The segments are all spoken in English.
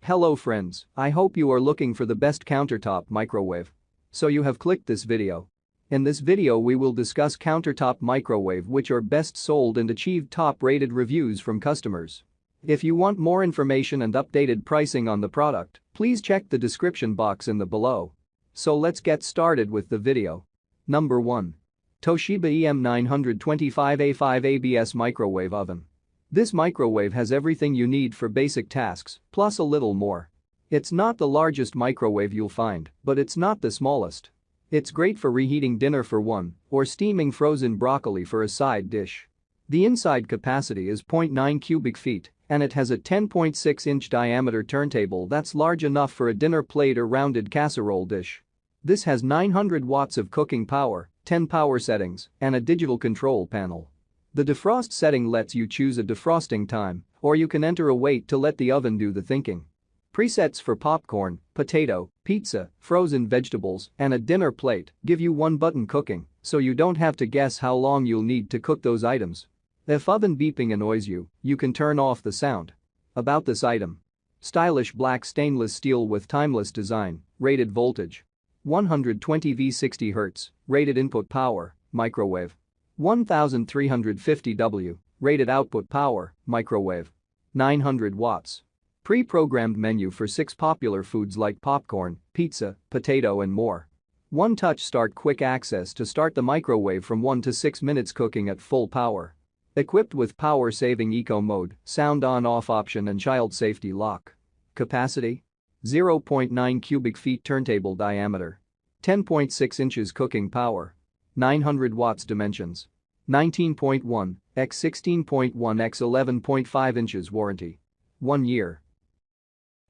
Hello friends, I hope you are looking for the best countertop microwave. So you have clicked this video. In this video we will discuss countertop microwave which are best sold and achieved top-rated reviews from customers. If you want more information and updated pricing on the product, please check the description box in the below. So let's get started with the video. Number 1. Toshiba EM925A5 ABS Microwave Oven. This microwave has everything you need for basic tasks, plus a little more. It's not the largest microwave you'll find, but it's not the smallest. It's great for reheating dinner for one, or steaming frozen broccoli for a side dish. The inside capacity is 0.9 cubic feet, and it has a 10.6-inch diameter turntable that's large enough for a dinner plate or rounded casserole dish. This has 900 watts of cooking power, 10 power settings, and a digital control panel. The defrost setting lets you choose a defrosting time, or you can enter a wait to let the oven do the thinking. Presets for popcorn, potato, pizza, frozen vegetables, and a dinner plate give you one-button cooking, so you don't have to guess how long you'll need to cook those items. If oven beeping annoys you, you can turn off the sound. About this item. Stylish black stainless steel with timeless design, rated voltage. 120 V 60 Hz, rated input power, microwave. 1350 W, rated output power, microwave. 900 watts. Pre-programmed menu for 6 popular foods like popcorn, pizza, potato and more. One-touch start quick access to start the microwave from 1 to 6 minutes cooking at full power. Equipped with power-saving eco mode, sound on-off option and child safety lock. Capacity? 0.9 cubic feet turntable diameter. 10.6 inches cooking power. 900 watts dimensions. 19.1 x 16.1 x 11.5 inches warranty. 1 year.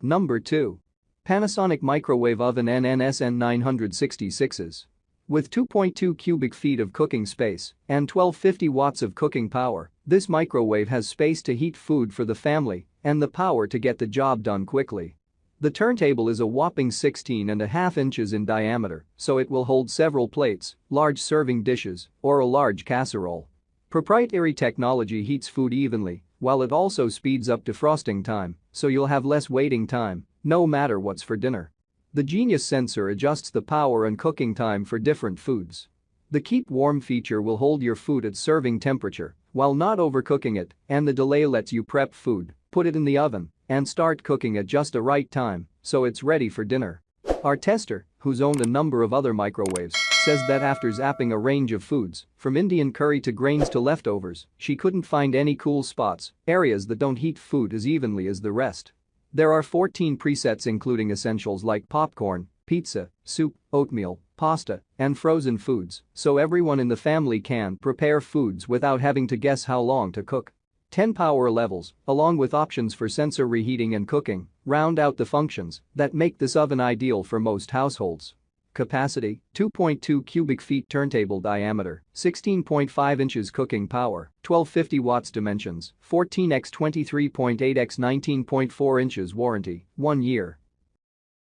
Number 2. Panasonic Microwave Oven NNSN 966s. With 2.2 cubic feet of cooking space and 1250 watts of cooking power, this microwave has space to heat food for the family and the power to get the job done quickly. The turntable is a whopping 16.5 inches in diameter, so it will hold several plates, large serving dishes, or a large casserole. Proprietary technology heats food evenly, while it also speeds up defrosting time, so you'll have less waiting time, no matter what's for dinner. The Genius sensor adjusts the power and cooking time for different foods. The Keep Warm feature will hold your food at serving temperature while not overcooking it, and the delay lets you prep food, put it in the oven, and start cooking at just the right time, so it's ready for dinner. Our tester, who's owned a number of other microwaves, says that after zapping a range of foods, from Indian curry to grains to leftovers, she couldn't find any cool spots, areas that don't heat food as evenly as the rest. There are 14 presets including essentials like popcorn, pizza, soup, oatmeal, pasta, and frozen foods, so everyone in the family can prepare foods without having to guess how long to cook. 10 power levels, along with options for sensor reheating and cooking, round out the functions that make this oven ideal for most households. Capacity, 2.2 cubic feet turntable diameter, 16.5 inches cooking power, 1250 watts dimensions, 14 x 23.8 x 19.4 inches warranty, 1 year.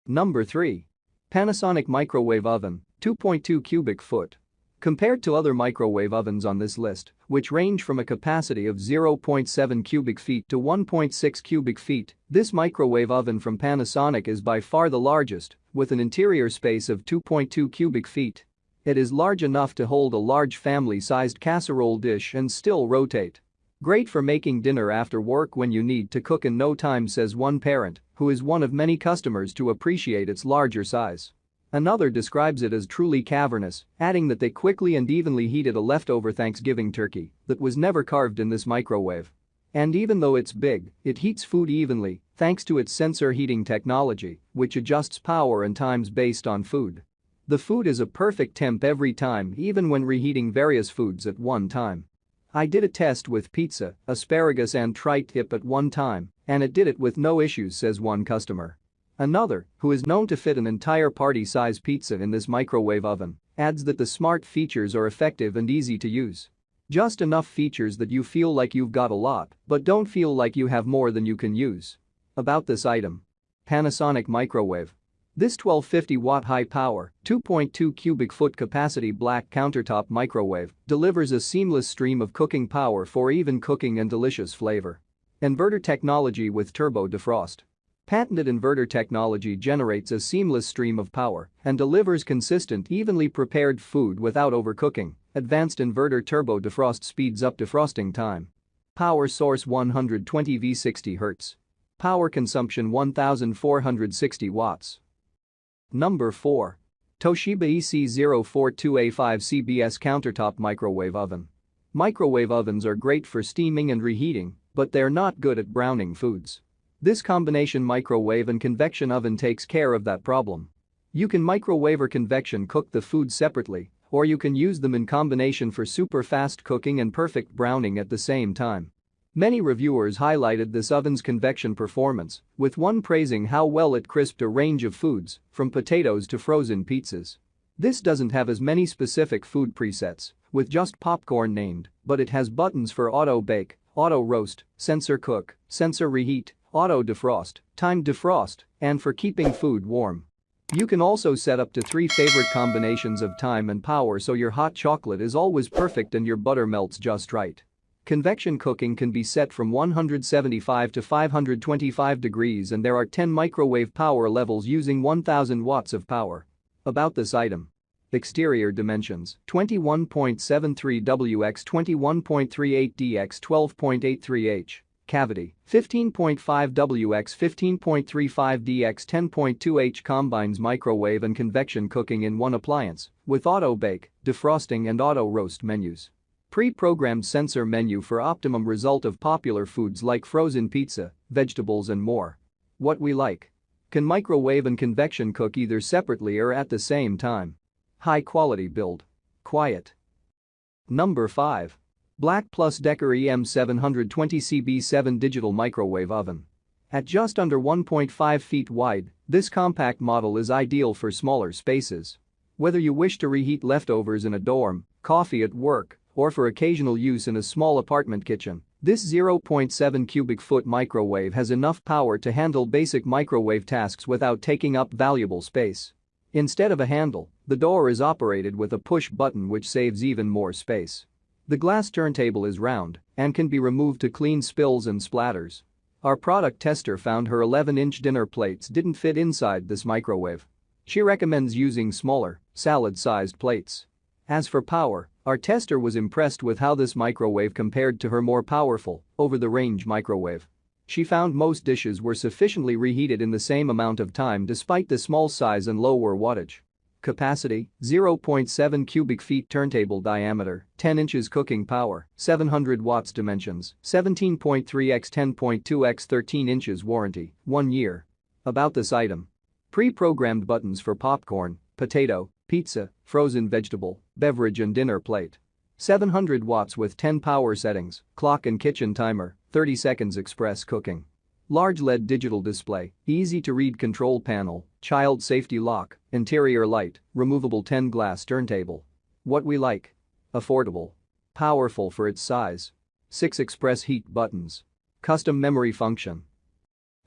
Number 3. Panasonic Microwave Oven, 2.2 cubic foot. Compared to other microwave ovens on this list, which range from a capacity of 0.7 cubic feet to 1.6 cubic feet, this microwave oven from Panasonic is by far the largest, with an interior space of 2.2 cubic feet. It is large enough to hold a large family-sized casserole dish and still rotate. Great for making dinner after work when you need to cook in no time, says one parent, who is one of many customers to appreciate its larger size. Another describes it as truly cavernous, adding that they quickly and evenly heated a leftover Thanksgiving turkey that was never carved in this microwave. And even though it's big, it heats food evenly thanks to its sensor heating technology, which adjusts power and times based on food. The food is a perfect temp every time, even when reheating various foods at one time. I did a test with pizza, asparagus and tri-tip at one time, and it did it with no issues, says one customer. Another, who is known to fit an entire party-size pizza in this microwave oven, adds that the smart features are effective and easy to use. Just enough features that you feel like you've got a lot, but don't feel like you have more than you can use. About this item. Panasonic Microwave. This 1250-watt high-power, 2.2 cubic foot capacity black countertop microwave delivers a seamless stream of cooking power for even cooking and delicious flavor. Inverter technology with turbo defrost. Patented inverter technology generates a seamless stream of power and delivers consistent, evenly prepared food without overcooking. Advanced inverter turbo defrost speeds up defrosting time. Power source 120 V 60 Hz. Power consumption 1460 watts. Number 4. Toshiba EC042A5 CBS Countertop Microwave Oven. Microwave ovens are great for steaming and reheating, but they're not good at browning foods. This combination microwave and convection oven takes care of that problem. You can microwave or convection cook the food separately, or you can use them in combination for super fast cooking and perfect browning at the same time. Many reviewers highlighted this oven's convection performance, with one praising how well it crisped a range of foods, from potatoes to frozen pizzas. This doesn't have as many specific food presets, with just popcorn named, but it has buttons for auto bake, auto roast, sensor cook, sensor reheat, auto defrost, timed defrost, and for keeping food warm. You can also set up to 3 favorite combinations of time and power so your hot chocolate is always perfect and your butter melts just right. Convection cooking can be set from 175 to 525 degrees and there are 10 microwave power levels using 1000 watts of power. About this item. Exterior dimensions 21.73 W x 21.38 D x 12.83 H. Cavity 15.5 W x 15.35 D x 10.2 H. Combines microwave and convection cooking in one appliance with auto bake, defrosting and auto roast menus. Pre-programmed sensor menu for optimum result of popular foods like frozen pizza, vegetables and more. What we like. Can microwave and convection cook either separately or at the same time. High quality build. Quiet. Number 5. Black Plus Decker EM720CB7 Digital Microwave Oven. At just under 1.5 feet wide, this compact model is ideal for smaller spaces. Whether you wish to reheat leftovers in a dorm, coffee at work, or for occasional use in a small apartment kitchen, this 0.7 cubic foot microwave has enough power to handle basic microwave tasks without taking up valuable space. Instead of a handle, the door is operated with a push button which saves even more space. The glass turntable is round and can be removed to clean spills and splatters. Our product tester found her 11-inch dinner plates didn't fit inside this microwave. She recommends using smaller, salad-sized plates. As for power, our tester was impressed with how this microwave compared to her more powerful, over-the-range microwave. She found most dishes were sufficiently reheated in the same amount of time despite the small size and lower wattage. Capacity, 0.7 cubic feet turntable diameter, 10 inches cooking power, 700 watts dimensions, 17.3 x 10.2 x 13 inches warranty, 1 year. About this item. Pre-programmed buttons for popcorn, potato, pizza, frozen vegetable, beverage and dinner plate. 700 watts with 10 power settings, clock and kitchen timer, 30 seconds express cooking. Large LED digital display, easy-to-read control panel, child safety lock, interior light, removable 10 glass turntable. What we like. Affordable. Powerful for its size. 6 express heat buttons. Custom memory function.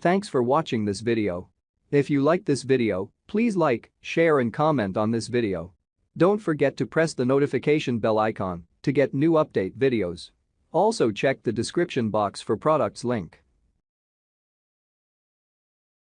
Thanks for watching this video. If you like this video, please like, share and comment on this video. Don't forget to press the notification bell icon to get new update videos. Also check the description box for products link.